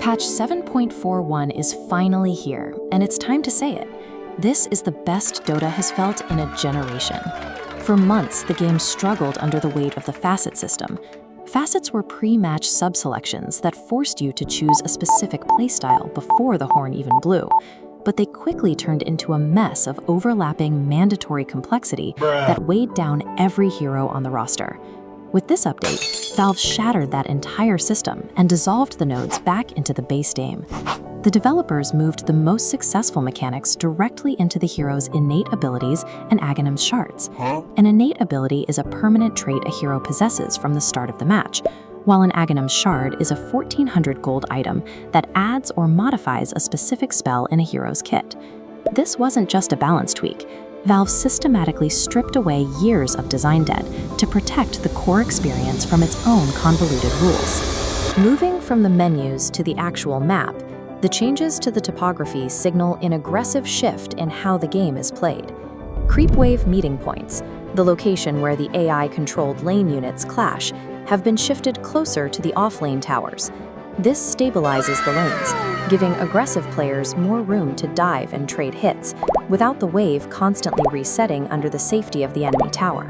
Patch 7.41 is finally here, and it's time to say it. This is the best Dota has felt in a generation. For months, the game struggled under the weight of the facet system. Facets were pre-match sub-selections that forced you to choose a specific playstyle before the horn even blew. But they quickly turned into a mess of overlapping mandatory complexity that weighed down every hero on the roster. With this update, Valve shattered that entire system and dissolved the nodes back into the base game. The developers moved the most successful mechanics directly into the hero's innate abilities and Aghanim's shards. An innate ability is a permanent trait a hero possesses from the start of the match, while an Aghanim's shard is a 1400 gold item that adds or modifies a specific spell in a hero's kit. This wasn't just a balance tweak. Valve systematically stripped away years of design debt to protect the core experience from its own convoluted rules. Moving from the menus to the actual map, the changes to the topography signal an aggressive shift in how the game is played. Creep wave meeting points, the location where the AI-controlled lane units clash, have been shifted closer to the off-lane towers. This stabilizes the lanes, giving aggressive players more room to dive and trade hits, without the wave constantly resetting under the safety of the enemy tower.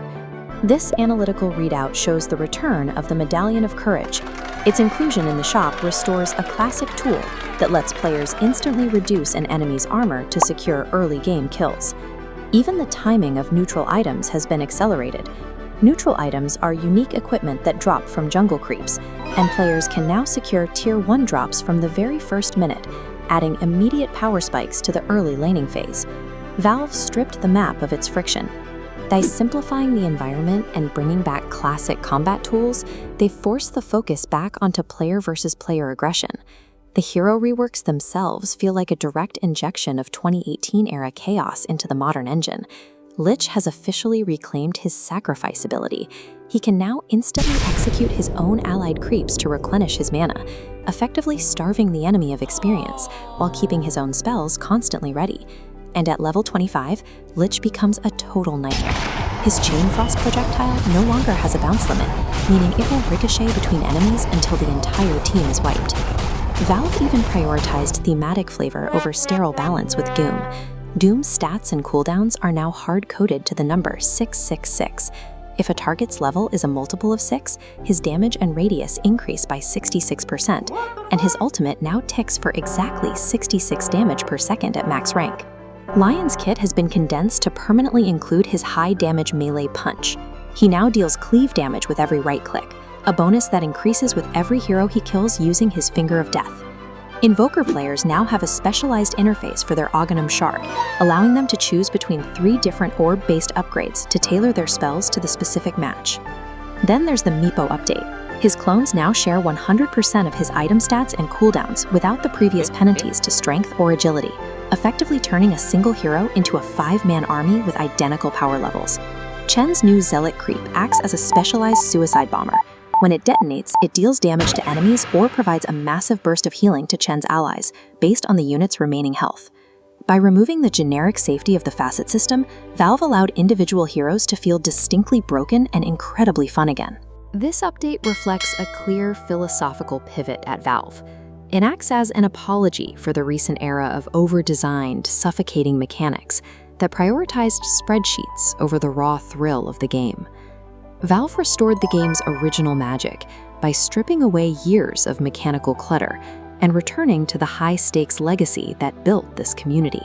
This analytical readout shows the return of the Medallion of Courage. Its inclusion in the shop restores a classic tool that lets players instantly reduce an enemy's armor to secure early game kills. Even the timing of neutral items has been accelerated. Neutral items are unique equipment that drop from jungle creeps, and players can now secure Tier 1 drops from the very first minute, adding immediate power spikes to the early laning phase. Valve stripped the map of its friction. By simplifying the environment and bringing back classic combat tools, they forced the focus back onto player versus player aggression. The hero reworks themselves feel like a direct injection of 2018-era chaos into the modern engine. Lich has officially reclaimed his sacrifice ability. He can now instantly execute his own allied creeps to replenish his mana, effectively starving the enemy of experience while keeping his own spells constantly ready. And at level 25, Lich becomes a total nightmare. His Chain Frost projectile no longer has a bounce limit, meaning it will ricochet between enemies until the entire team is wiped. Valve even prioritized thematic flavor over sterile balance with Doom. Doom's stats and cooldowns are now hard-coded to the number 666. If a target's level is a multiple of 6, his damage and radius increase by 66%, and his ultimate now ticks for exactly 66 damage per second at max rank. Lion's kit has been condensed to permanently include his high-damage melee punch. He now deals cleave damage with every right-click, a bonus that increases with every hero he kills using his Finger of Death. Invoker players now have a specialized interface for their Aghanim shard, allowing them to choose between 3 different orb-based upgrades to tailor their spells to the specific match. Then there's the Meepo update. His clones now share 100% of his item stats and cooldowns without the previous penalties to strength or agility, effectively turning a single hero into a 5-man army with identical power levels. Chen's new Zealot creep acts as a specialized suicide bomber. When it detonates, it deals damage to enemies or provides a massive burst of healing to Chen's allies, based on the unit's remaining health. By removing the generic safety of the facet system, Valve allowed individual heroes to feel distinctly broken and incredibly fun again. This update reflects a clear philosophical pivot at Valve. It acts as an apology for the recent era of over-designed, suffocating mechanics that prioritized spreadsheets over the raw thrill of the game. Valve restored the game's original magic by stripping away years of mechanical clutter and returning to the high-stakes legacy that built this community.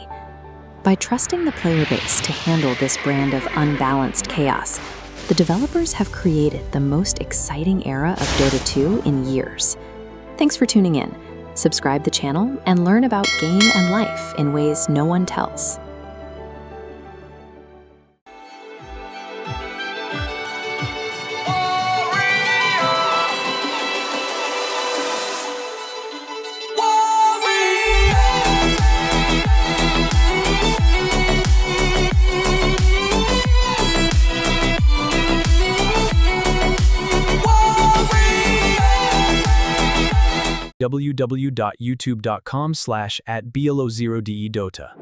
By trusting the player base to handle this brand of unbalanced chaos, the developers have created the most exciting era of Dota 2 in years. Thanks for tuning in. Subscribe the channel and learn about game and life in ways no one tells. www.youtube.com/@BLO0DE Dota